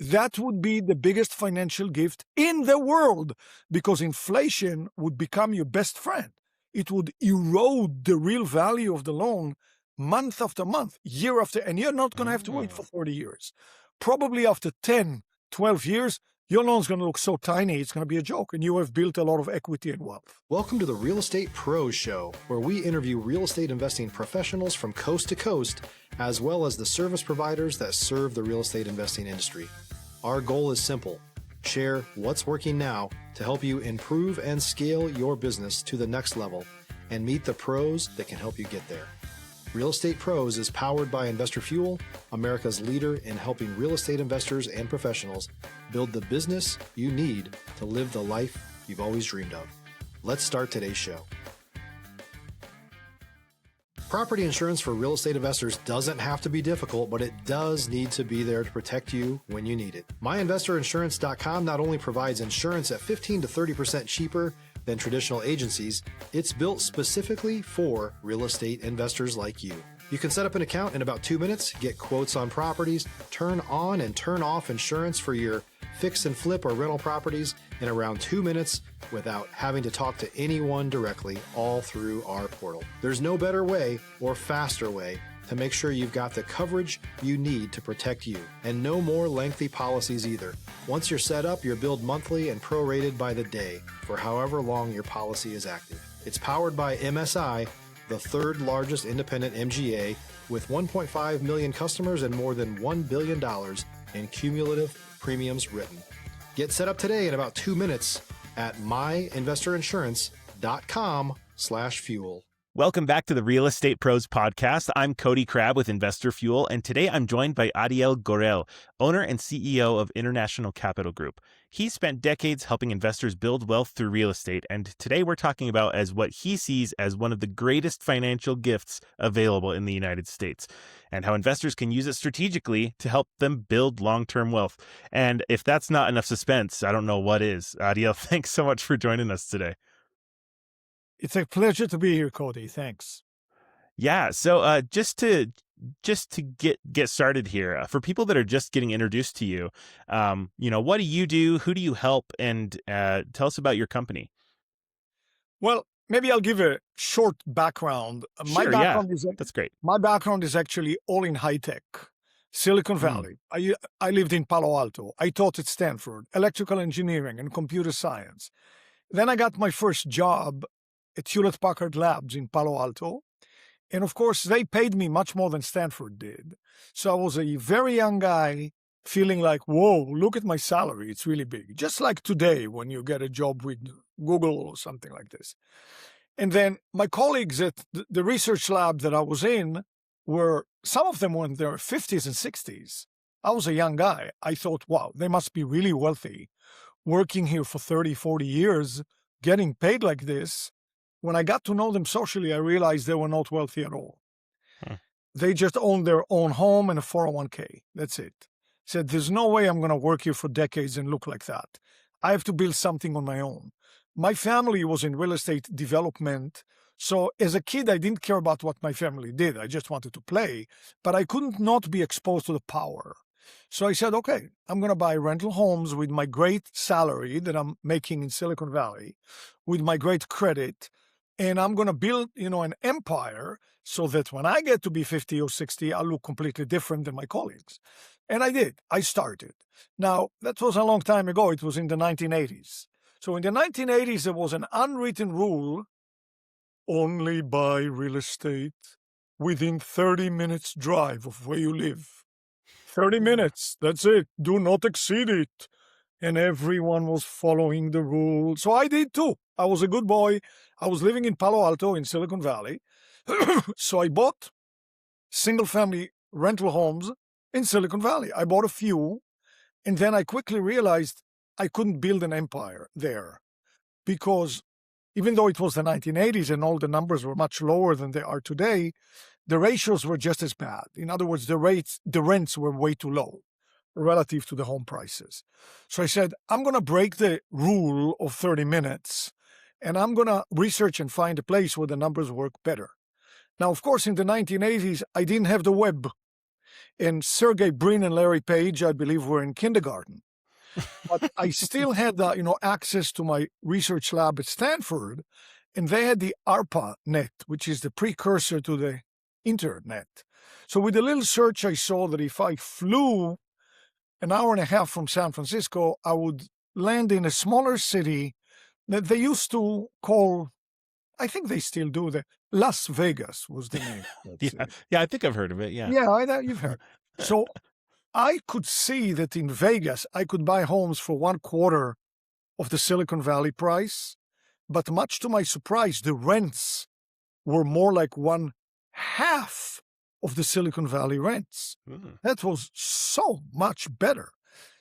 that would be the biggest financial gift in the world, because inflation would become your best friend. It would erode the real value of the loan month after month, year after, and you're not going to have to wait for 40 years. Probably after 10, 12 years, your loan's going to look so tiny, it's going to be a joke, and you have built a lot of equity and wealth. Welcome to the Real Estate Pros Show, where we interview real estate investing professionals from coast to coast, as well as the service providers that serve the real estate investing industry. Our goal is simple: share what's working now to help you improve and scale your business to the next level and meet the pros that can help you get there. Real Estate Pros is powered by Investor Fuel, America's leader in helping real estate investors and professionals build the business you need to live the life you've always dreamed of. Let's start today's show. Property insurance for real estate investors doesn't have to be difficult, but it does need to be there to protect you when you need it. MyInvestorInsurance.com not only provides insurance at 15 to 30% cheaper than traditional agencies, it's built specifically for real estate investors like you. You can set up an account in about 2 minutes, get quotes on properties, turn on and turn off insurance for your fix and flip or rental properties in around 2 minutes without having to talk to anyone directly, all through our portal. There's no better way or faster way to make sure you've got the coverage you need to protect you, and no more lengthy policies either. Once you're set up, you're billed monthly and prorated by the day for however long your policy is active. It's powered by MSI, the third largest independent MGA, with 1.5 million customers and more than $1 billion in cumulative premiums written. Get set up today in about 2 minutes at myinvestorinsurance.com/fuel. Welcome back to the Real Estate Pros podcast. I'm Cody Crabb with Investor Fuel, and today I'm joined by Adiel Gorel, owner and CEO of International Capital Group. He spent decades helping investors build wealth through real estate, and today we're talking about as what he sees as one of the greatest financial gifts available in the United States, and how investors can use it strategically to help them build long-term wealth. And if that's not enough suspense, I don't know what is. Adiel, thanks so much for joining us today. It's a pleasure to be here, Cody. Thanks. Yeah. So just to get started here, for people that are just getting introduced to you, what do you do? Who do you help? And tell us about your company. Well, maybe I'll give a short background. Sure, that's great. My background is actually all in high tech, Silicon Valley. I lived in Palo Alto. I taught at Stanford, electrical engineering and computer science. Then I got my first job at Hewlett-Packard Labs in Palo Alto. And of course, they paid me much more than Stanford did. So I was a very young guy feeling like, whoa, look at my salary. It's really big. Just like today when you get a job with Google or something like this. And then my colleagues at the research lab that I was in some of them were in their 50s and 60s. I was a young guy. I thought, wow, they must be really wealthy, working here for 30, 40 years, getting paid like this. When I got to know them socially, I realized they were not wealthy at all. They just owned their own home and a 401k. That's it. Said, there's no way I'm going to work here for decades and look like that. I have to build something on my own. My family was in real estate development. So as a kid, I didn't care about what my family did. I just wanted to play, but I couldn't not be exposed to the power. So I said, okay, I'm going to buy rental homes with my great salary that I'm making in Silicon Valley, with my great credit. And I'm going to build, an empire so that when I get to be 50 or 60, I'll look completely different than my colleagues. And I did. I started. Now, that was a long time ago. It was in the 1980s. So in the 1980s, there was an unwritten rule: only buy real estate within 30 minutes drive of where you live. 30 minutes. That's it. Do not exceed it. And everyone was following the rule. So I did too. I was a good boy. I was living in Palo Alto in Silicon Valley. So I bought single-family rental homes in Silicon Valley. I bought a few. And then I quickly realized I couldn't build an empire there. Because even though it was the 1980s and all the numbers were much lower than they are today, the ratios were just as bad. In other words, the rents were way too low relative to the home prices. So I said, I'm going to break the rule of 30 minutes, and I'm going to research and find a place where the numbers work better. Now, of course, in the 1980s, I didn't have the web. And Sergey Brin and Larry Page, I believe, were in kindergarten. But I still had access to my research lab at Stanford, and they had the ARPANET, which is the precursor to the internet. So with a little search, I saw that if I flew an hour and a half from San Francisco, I would land in a smaller city that they used to call, I think they still do, the Las Vegas was the name. Yeah, I think I've heard of it. Yeah. Yeah, you've heard. So I could see that in Vegas, I could buy homes for 1/4 of the Silicon Valley price. But much to my surprise, the rents were more like 1/2 of the Silicon Valley rents. That was so much better.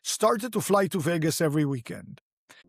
Started to fly to Vegas every weekend.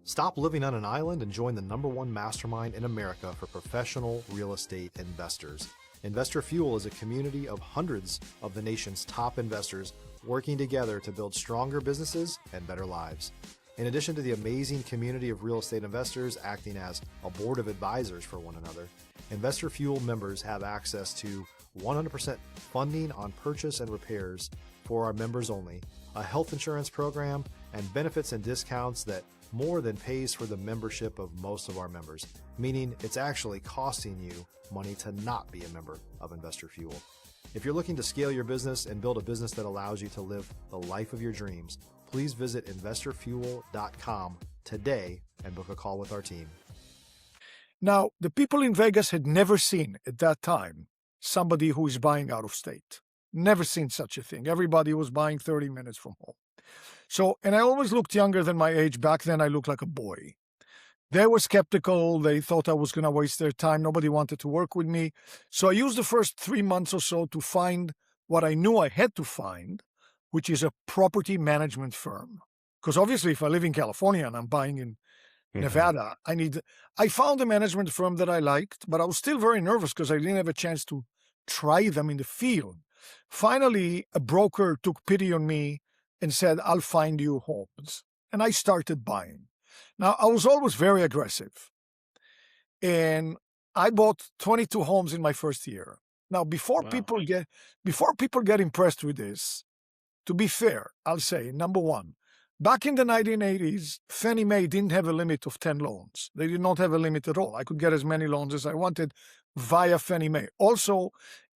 Stop living on an island and join the #1 mastermind in America for professional real estate investors. Investor Fuel is a community of hundreds of the nation's top investors working together to build stronger businesses and better lives. In addition to the amazing community of real estate investors acting as a board of advisors for one another, Investor Fuel members have access to 100% funding on purchase and repairs for our members only, a health insurance program, and benefits and discounts that more than pays for the membership of most of our members, meaning it's actually costing you money to not be a member of Investor Fuel. If you're looking to scale your business and build a business that allows you to live the life of your dreams, please visit investorfuel.com today and book a call with our team. Now, the people in Vegas had never seen at that time somebody who is buying out of state. Never seen such a thing. Everybody was buying 30 minutes from home. So, and I always looked younger than my age. Back then, I looked like a boy. They were skeptical. They thought I was going to waste their time. Nobody wanted to work with me. So I used the first 3 months or so to find what I knew I had to find, which is a property management firm. Because obviously, if I live in California and I'm buying in Nevada, I found a management firm that I liked, but I was still very nervous because I didn't have a chance to try them in the field. Finally, a broker took pity on me and said, I'll find you homes. And I started buying. Now, I was always very aggressive. And I bought 22 homes in my first year. Now, before people get impressed with this, to be fair, I'll say, number one, back in the 1980s, Fannie Mae didn't have a limit of 10 loans. They did not have a limit at all. I could get as many loans as I wanted via Fannie Mae. Also,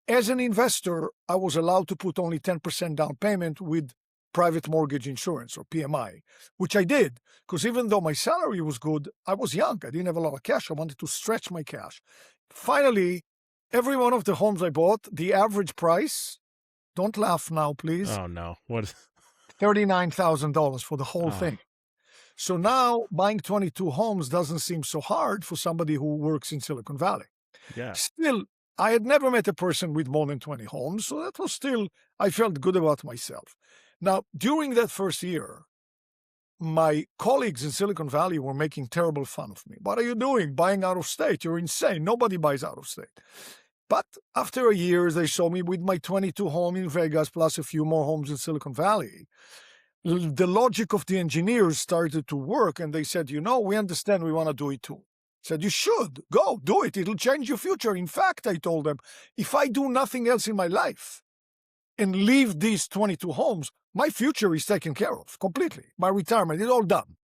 as an investor, I was allowed to put only 10% down payment with private mortgage insurance, or PMI, which I did, because even though my salary was good, I was young. I didn't have a lot of cash. I wanted to stretch my cash. Finally, every one of the homes I bought, the average price, don't laugh now, please. Oh, no. What? $39,000 for the whole thing. So now buying 22 homes doesn't seem so hard for somebody who works in Silicon Valley. Yeah. Still, I had never met a person with more than 20 homes, so that was still, I felt good about myself. Now, during that first year, my colleagues in Silicon Valley were making terrible fun of me. What are you doing? Buying out of state? You're insane. Nobody buys out of state. But after a year, they saw me with my 22 home in Vegas, plus a few more homes in Silicon Valley. The logic of the engineers started to work, and they said, we understand, we want to do it too. I said, you should. Go, do it. It'll change your future. In fact, I told them, if I do nothing else in my life and leave these 22 homes, my future is taken care of completely. My retirement is all done.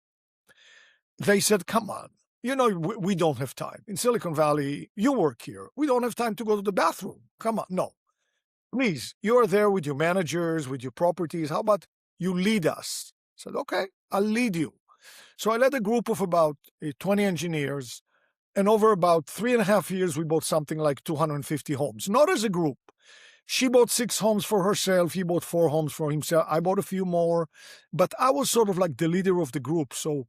They said, come on. We don't have time. In Silicon Valley, you work here. We don't have time to go to the bathroom. Come on. No. Please, you're there with your managers, with your properties. How about you lead us? I said, okay, I'll lead you. So I led a group of about 20 engineers. And over about 3.5 years, we bought something like 250 homes. Not as a group. She bought 6 homes for herself. He bought 4 homes for himself. I bought a few more. But I was sort of like the leader of the group. So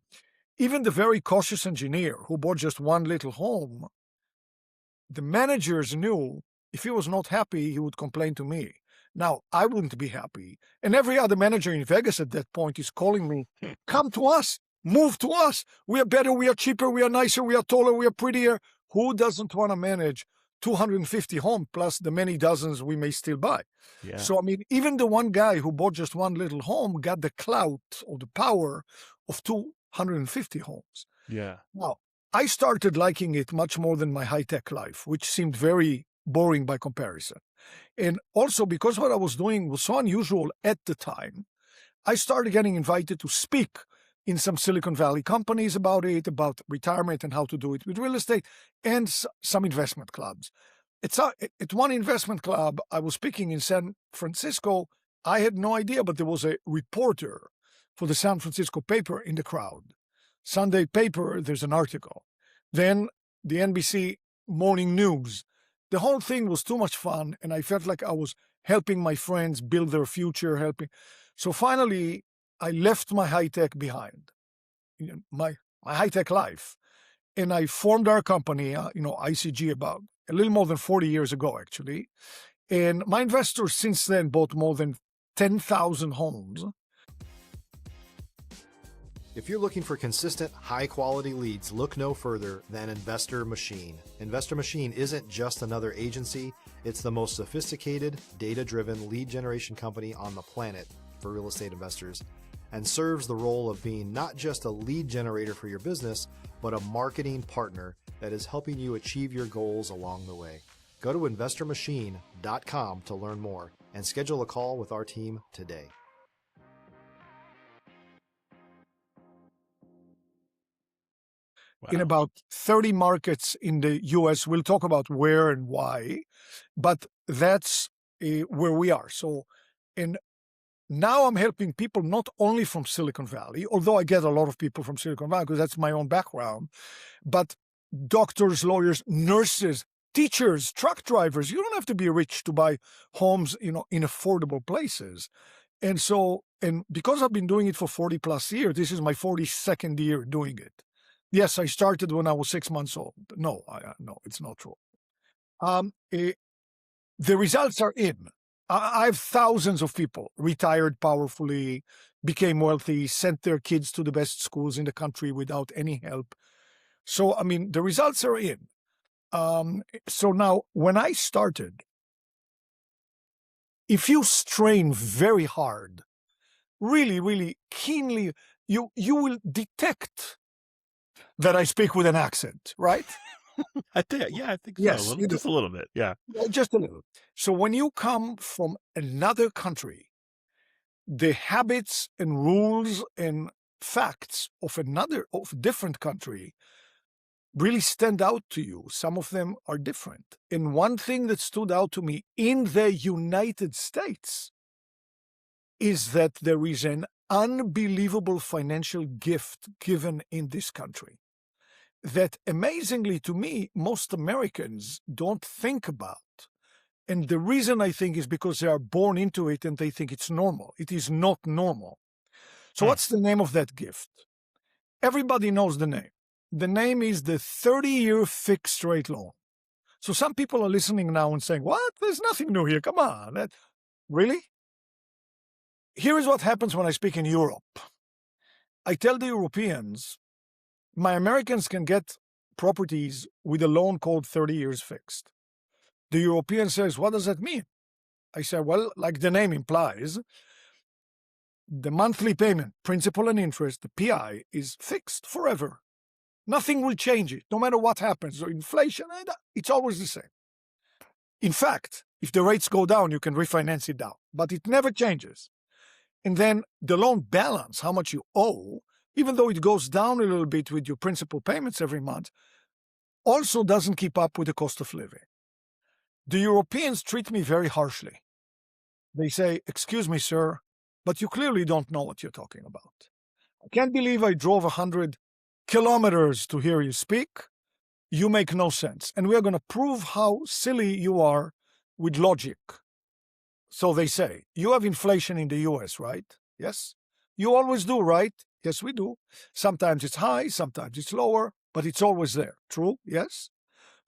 even the very cautious engineer who bought just one little home, the managers knew if he was not happy, he would complain to me. Now, I wouldn't be happy. And every other manager in Vegas at that point is calling me, come to us, move to us. We are better, we are cheaper, we are nicer, we are taller, we are prettier. Who doesn't want to manage 250 homes plus the many dozens we may still buy? Yeah. So, even the one guy who bought just one little home got the clout or the power of 250 homes. Yeah. Now, I started liking it much more than my high-tech life, which seemed very boring by comparison. And also because what I was doing was so unusual at the time, I started getting invited to speak in some Silicon Valley companies about it, about retirement and how to do it with real estate, and some investment clubs. At one investment club, I was speaking in San Francisco. I had no idea, but there was a reporter for the San Francisco paper in the crowd. Sunday paper, there's an article. Then the NBC morning news. The whole thing was too much fun, and I felt like I was helping my friends build their future, So finally, I left my high-tech behind, my high-tech life, and I formed our company, ICG, about a little more than 40 years ago, actually. And my investors since then bought more than 10,000 homes. If you're looking for consistent, high-quality leads, look no further than Investor Machine. Investor Machine isn't just another agency. It's the most sophisticated, data-driven lead generation company on the planet for real estate investors, and serves the role of being not just a lead generator for your business, but a marketing partner that is helping you achieve your goals along the way. Go to investormachine.com to learn more and schedule a call with our team today. Wow. In about 30 markets in the US. We'll talk about where and why, but that's where we are. So, and now I'm helping people not only from Silicon Valley, although I get a lot of people from Silicon Valley because that's my own background, but doctors, lawyers, nurses, teachers, truck drivers. You don't have to be rich to buy homes, in affordable places. And so, and because I've been doing it for 40 plus years, this is my 42nd year doing it. Yes, I started when I was 6 months old. No, it's not true. The results are in. I have thousands of people retired powerfully, became wealthy, sent their kids to the best schools in the country without any help. So, the results are in. So now, when I started, if you strain very hard, really, really keenly, you will detect that I speak with an accent, right? I think so. Yes, Just a little bit. Yeah. Just a little. So when you come from another country, the habits and rules and facts of a different country really stand out to you. Some of them are different. And one thing that stood out to me in the United States is that there is an unbelievable financial gift given in this country that, amazingly to me, most Americans don't think about. And the reason I think is because they are born into it and they think it's normal. It is not normal. So what's the name of that gift? Everybody knows the name. The name is the 30-year fixed rate loan. So some people are listening now and saying, what? There's nothing new here. Come on. Really? Here is what happens when I speak in Europe. I tell the Europeans, my Americans can get properties with a loan called 30 years fixed. The European says, what does that mean? I say, well, like the name implies, the monthly payment, principal and interest, the PI, is fixed forever. Nothing will change it, no matter what happens. So inflation, it's always the same. In fact, if the rates go down, you can refinance it down, but it never changes. And then the loan balance, how much you owe, even though it goes down a little bit with your principal payments every month, also doesn't keep up with the cost of living. The Europeans treat me very harshly. They say, excuse me, sir, but you clearly don't know what you're talking about. I can't believe I drove 100 kilometers to hear you speak. You make no sense. And we're going to prove how silly you are with logic. So they say, you have inflation in the US, right? Yes. You always do, right? Yes, we do. Sometimes it's high, sometimes it's lower, but it's always there. True? Yes.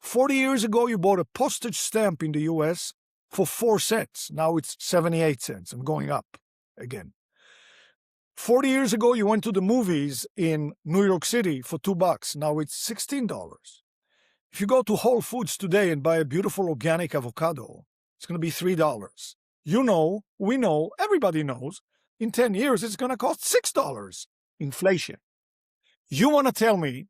40 years ago, you bought a postage stamp in the US for 4 cents. Now it's 78 cents and going up again. 40 years ago, you went to the movies in New York City for $2. Now it's $16. If you go to Whole Foods today and buy a beautiful organic avocado, it's going to be $3. You know, we know, everybody knows, in 10 years, it's going to cost $6. Inflation. You want to tell me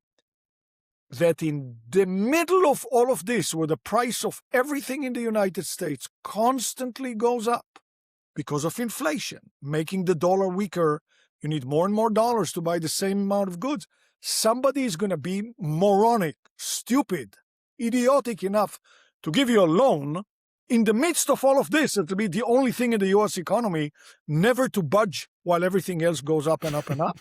that in the middle of all of this, where the price of everything in the United States constantly goes up because of inflation, making the dollar weaker, you need more and more dollars to buy the same amount of goods. Somebody is going to be moronic, stupid, idiotic enough to give you a loan in the midst of all of this. It'll be the only thing in the U.S. economy never to budge while everything else goes up and up and up.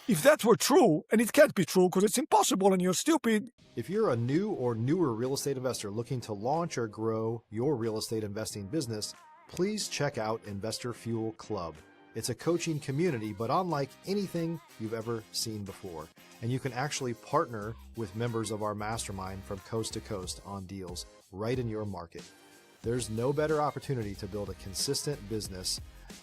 If that were true, and it can't be true because it's impossible and you're stupid. If you're a new or newer real estate investor looking to launch or grow your real estate investing business, please check out Investor Fuel Club. It's a coaching community, but unlike anything you've ever seen before. And you can actually partner with members of our mastermind from coast to coast on deals right in your market. There's no better opportunity to build a consistent business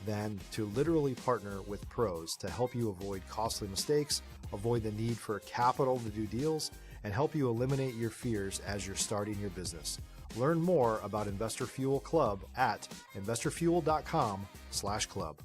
than to literally partner with pros to help you avoid costly mistakes, avoid the need for capital to do deals, and help you eliminate your fears as you're starting your business. Learn more about Investor Fuel Club at investorfuel.com/club.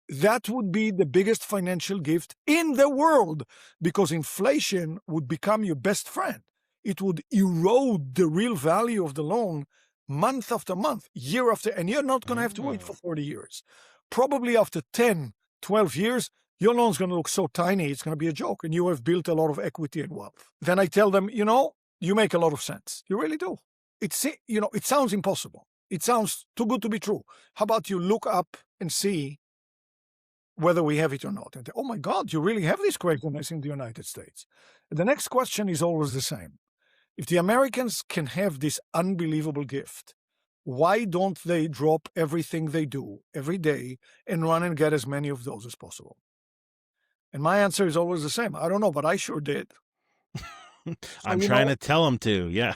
That would be the biggest financial gift in the world, because inflation would become your best friend. It would erode the real value of the loan month after month, year after, and you're not going to have to wait for 40 years. Probably after 10, 12 years, your loan's going to look so tiny, it's going to be a joke, and you have built a lot of equity and wealth. Then I tell them, you make a lot of sense. You really do. It sounds impossible. It sounds too good to be true. How about you look up and see whether we have it or not? And oh my God, you really have this craziness in the United States. The next question is always the same. If the Americans can have this unbelievable gift, why don't they drop everything they do every day and run and get as many of those as possible? And my answer is always the same. I don't know, but I sure did. I'm trying to tell them to, yeah.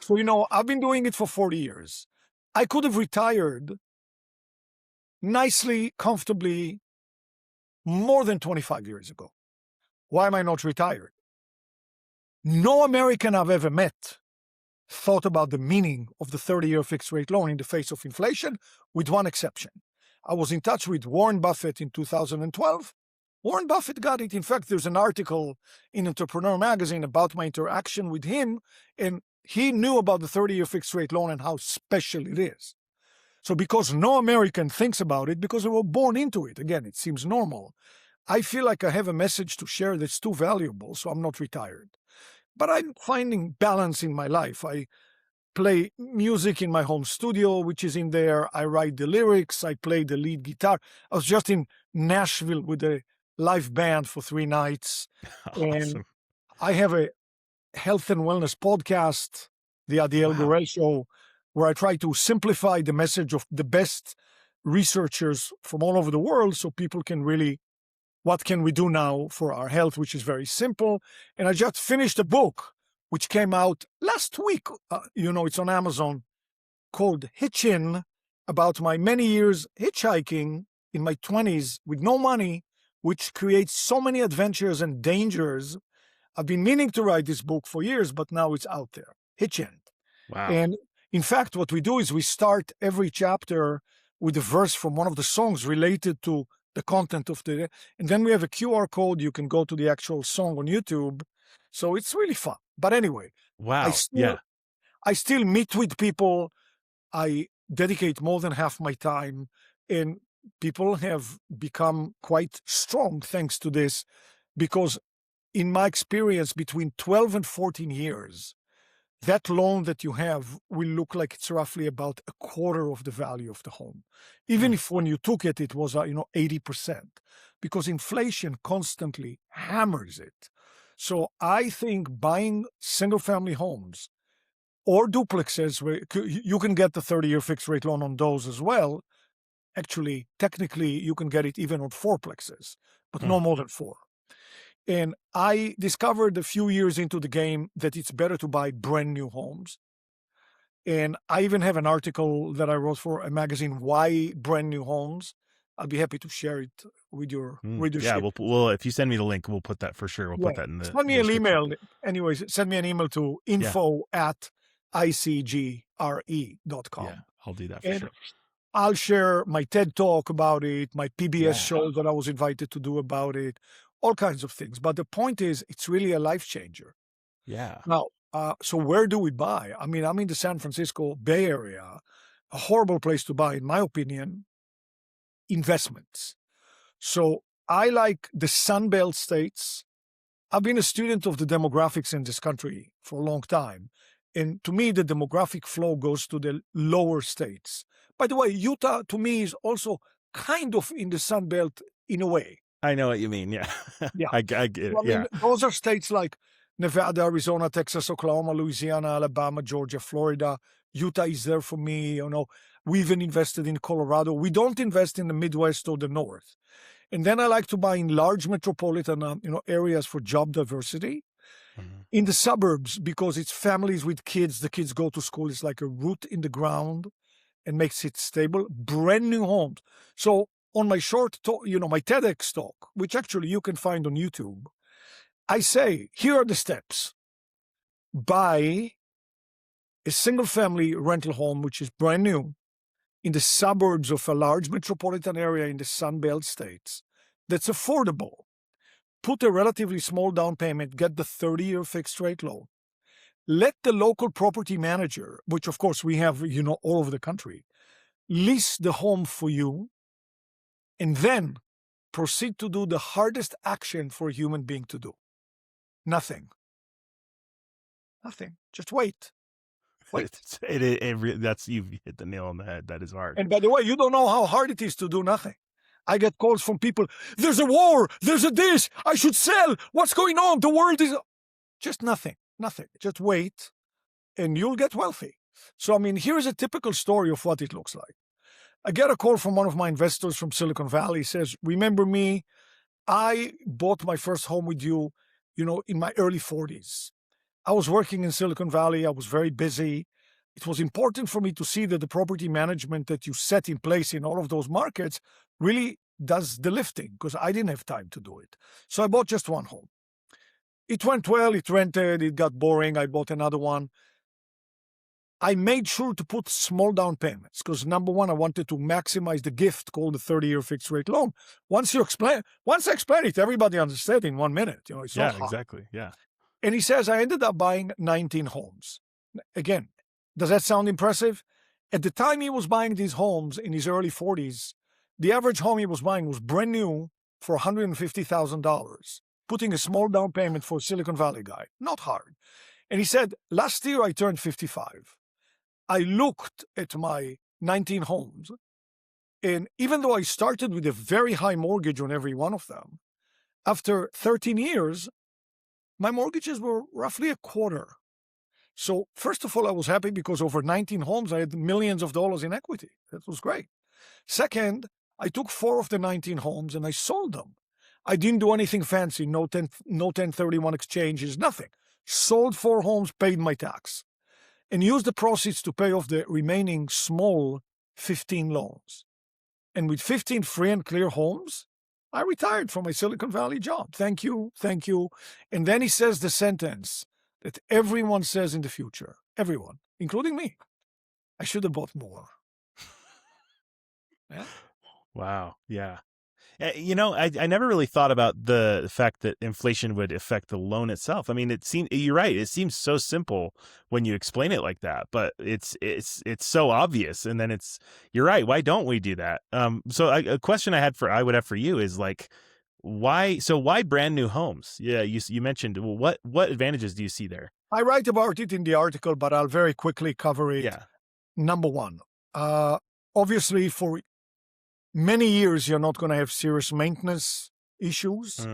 So, I've been doing it for 40 years. I could have retired nicely, comfortably, more than 25 years ago. Why am I not retired? No American I've ever met thought about the meaning of the 30-year fixed rate loan in the face of inflation, with one exception. I was in touch with Warren Buffett in 2012. Warren Buffett got it. In fact, there's an article in Entrepreneur magazine about my interaction with him, and he knew about the 30-year fixed rate loan and how special it is. So because no American thinks about it, because they were born into it, again, it seems normal, I feel like I have a message to share that's too valuable, so I'm not retired. But I'm finding balance in my life. I play music in my home studio, which is in there. I write the lyrics. I play the lead guitar. I was just in Nashville with a live band for 3 nights. Awesome. And I have a health and wellness podcast, the Adiel Gorel Show, where I try to simplify the message of the best researchers from all over the world so people can really, what can we do now for our health, which is very simple. And I just finished a book, which came out last week. It's on Amazon, called Hitchin', about my many years hitchhiking in my 20s with no money, which creates so many adventures and dangers. I've been meaning to write this book for years, but now it's out there. Hitchin'. Wow. And in fact, what we do is we start every chapter with a verse from one of the songs related to the content of the, and then we have a QR code. You can go to the actual song on YouTube. So it's really fun. But anyway, wow. I still meet with people. I dedicate more than half my time, and people have become quite strong thanks to this, because in my experience, between 12 and 14 years, that loan that you have will look like it's roughly about a quarter of the value of the home. Even if when you took it, it was, 80%, because inflation constantly hammers it. So I think buying single-family homes or duplexes, where you can get the 30-year fixed rate loan on those as well. Actually, technically, you can get it even on fourplexes, but no more than 4. And I discovered a few years into the game that it's better to buy brand new homes. And I even have an article that I wrote for a magazine, Why Brand New Homes. I'll be happy to share it with your readership. Yeah, we'll if you send me the link, we'll put that for sure. We'll put that in the Send me an email. Anyways, send me an email to info@icgre.com. Yeah, I'll do that for sure. I'll share my TED Talk about it, my PBS show that I was invited to do about it, all kinds of things. But the point is, it's really a life changer. Yeah. Now, so where do we buy? I mean, I'm in the San Francisco Bay Area, a horrible place to buy, in my opinion, investments. So I like the Sunbelt states. I've been a student of the demographics in this country for a long time. And to me, the demographic flow goes to the lower states. By the way, Utah, to me, is also kind of in the Sunbelt in a way. I know what you mean. Yeah. Yeah. I get it. I mean, those are states like Nevada, Arizona, Texas, Oklahoma, Louisiana, Alabama, Georgia, Florida. Utah is there for me. We even invested in Colorado. We don't invest in the Midwest or the North. And then I like to buy in large metropolitan areas for job diversity. Mhm. In the suburbs, because it's families with kids. The kids go to school. It's like a root in the ground and makes it stable. Brand new homes. So on my short talk, my TEDx talk, which actually you can find on YouTube, I say, here are the steps. Buy a single family rental home, which is brand new, in the suburbs of a large metropolitan area in the Sunbelt states that's affordable. Put a relatively small down payment, get the 30-year fixed rate loan. Let the local property manager, which of course we have, all over the country, lease the home for you, and then proceed to do the hardest action for a human being to do. Nothing. Just wait. That's, you've hit the nail on the head. That is hard. And by the way, you don't know how hard it is to do nothing. I get calls from people, there's a war, there's a this, I should sell, what's going on, the world is... Just nothing. Just wait, and you'll get wealthy. So, here's a typical story of what it looks like. I get a call from one of my investors from Silicon Valley. He says, remember me, I bought my first home with you, in my early 40s. I was working in Silicon Valley. I was very busy. It was important for me to see that the property management that you set in place in all of those markets really does the lifting, because I didn't have time to do it. So I bought just one home. It went well. It rented. It got boring. I bought another one. I made sure to put small down payments because, number one, I wanted to maximize the gift called the 30-year fixed rate loan. Once I explain it, everybody understands in 1 minute. It's not hard. Exactly. Yeah. And he says, I ended up buying 19 homes. Again, does that sound impressive? At the time he was buying these homes in his early 40s, the average home he was buying was brand new for $150,000, putting a small down payment for a Silicon Valley guy. Not hard. And he said, last year I turned 55. I looked at my 19 homes, and even though I started with a very high mortgage on every one of them, after 13 years, my mortgages were roughly a quarter. So first of all, I was happy because over 19 homes, I had millions of dollars in equity. That was great. Second, I took 4 of the 19 homes and I sold them. I didn't do anything fancy, no 1031 exchanges, nothing. Sold 4 homes, paid my tax, and used the proceeds to pay off the remaining small 15 loans. And with 15 free and clear homes, I retired from my Silicon Valley job. Thank you. And then he says the sentence that everyone says in the future, everyone, including me, I should have bought more. Yeah. Wow. Yeah. I never really thought about the fact that inflation would affect the loan itself. You're right. It seems so simple when you explain it like that, but it's so obvious. And then you're right. Why don't we do that? So a question I would have for you is like, why brand new homes? Yeah. You mentioned, well, what advantages do you see there? I write about it in the article, but I'll very quickly cover it. Yeah. Number one, obviously for many years, you're not going to have serious maintenance issues.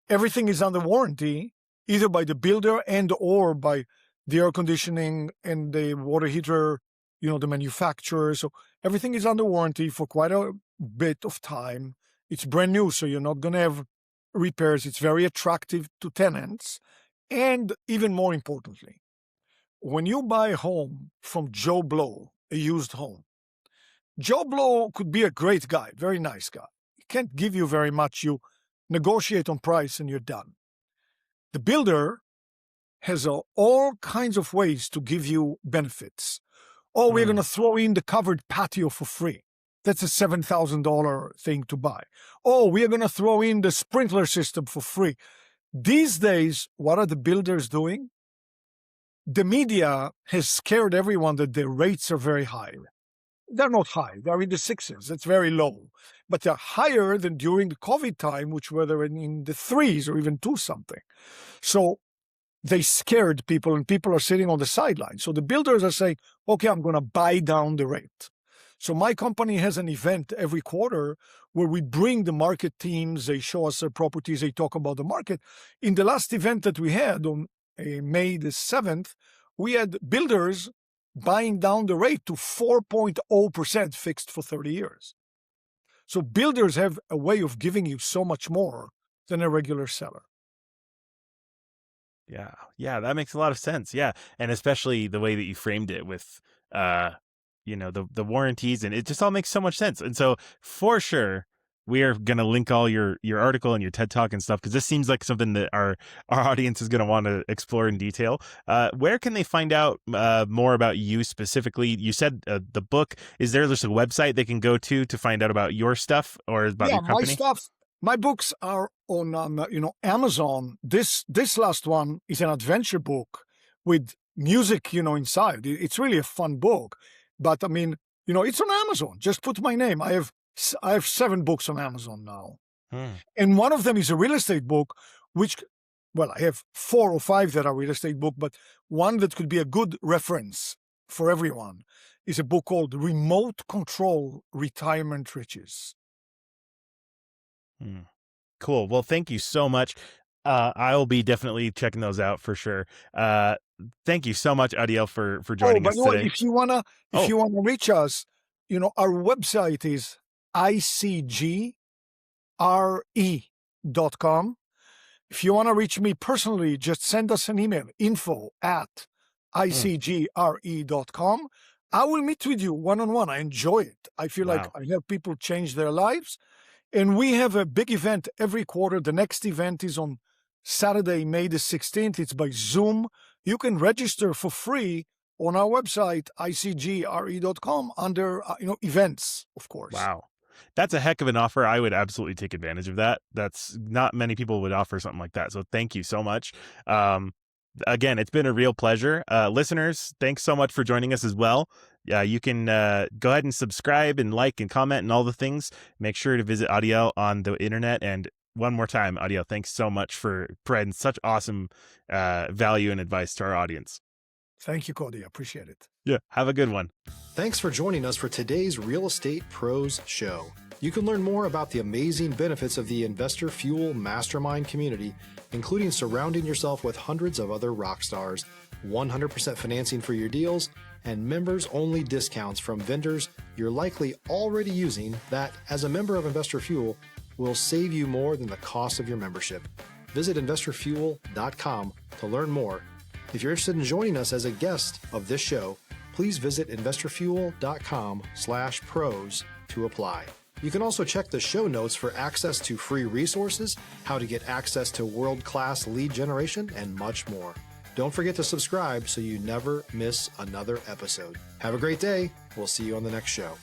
Everything is under warranty, either by the builder and or by the air conditioning and the water heater, the manufacturer. So everything is under warranty for quite a bit of time. It's brand new, so you're not going to have repairs. It's very attractive to tenants. And even more importantly, when you buy a home from Joe Blow, a used home, Joe Blow could be a great guy, very nice guy. He can't give you very much. You negotiate on price and you're done. The builder has all kinds of ways to give you benefits. We're going to throw in the covered patio for free. That's a $7,000 thing to buy. Oh, we are going to throw in the sprinkler system for free. These days, what are the builders doing? The media has scared everyone that the rates are very high. They're not high. They're in the sixes. It's very low. But they're higher than during the COVID time, which were they in the threes or even two something. So they scared people, and people are sitting on the sidelines. So the builders are saying, okay, I'm going to buy down the rate. So my company has an event every quarter where we bring the market teams. They show us their properties. They talk about the market. In the last event that we had on May the 7th, we had builders buying down the rate to 4.0% fixed for 30 years. So builders have a way of giving you so much more than a regular seller. Yeah, that makes a lot of sense. Yeah, and especially the way that you framed it with, the warranties, and it just all makes so much sense. And so for sure, we are going to link all your article and your TED Talk and stuff, because this seems like something that our audience is going to want to explore in detail. Where can they find out more about you specifically? You said the book. Is there just a website they can go to find out about your stuff or about your company? My books are on Amazon. This last one is an adventure book with music, inside. It's really a fun book. But I mean, it's on Amazon. Just put my name. I have 7 books on Amazon now. And one of them is a real estate book, I have 4 or 5 that are real estate book, but one that could be a good reference for everyone is a book called Remote Control Retirement Riches. Cool. Well, thank you so much. I'll be definitely checking those out for sure. Thank you so much, Adiel, for joining us today. If you wanna reach us, our website is icgre.com. If you want to reach me personally, just send us an email, info@icgre.com. I will meet with you one-on-one. I enjoy it. I feel like I help people change their lives. And we have a big event every quarter. The next event is on Saturday, May the 16th. It's by Zoom. You can register for free on our website, icgre.com, under events, of course. Wow. That's a heck of an offer. I would absolutely take advantage of that. That's not many people would offer something like that. So thank you so much. Again, it's been a real pleasure. Listeners, thanks so much for joining us as well. You can go ahead and subscribe and like and comment and all the things. Make sure to visit Adiel on the internet. And one more time, Adiel, thanks so much for providing such awesome value and advice to our audience. Thank you, Cody. I appreciate it. Yeah, have a good one. Thanks for joining us for today's Real Estate Pros Show. You can learn more about the amazing benefits of the Investor Fuel Mastermind community, including surrounding yourself with hundreds of other rock stars, 100% financing for your deals, and members-only discounts from vendors you're likely already using that, as a member of Investor Fuel, will save you more than the cost of your membership. Visit investorfuel.com to learn more. If you're interested in joining us as a guest of this show, please visit investorfuel.com/pros to apply. You can also check the show notes for access to free resources, how to get access to world-class lead generation, and much more. Don't forget to subscribe so you never miss another episode. Have a great day. We'll see you on the next show.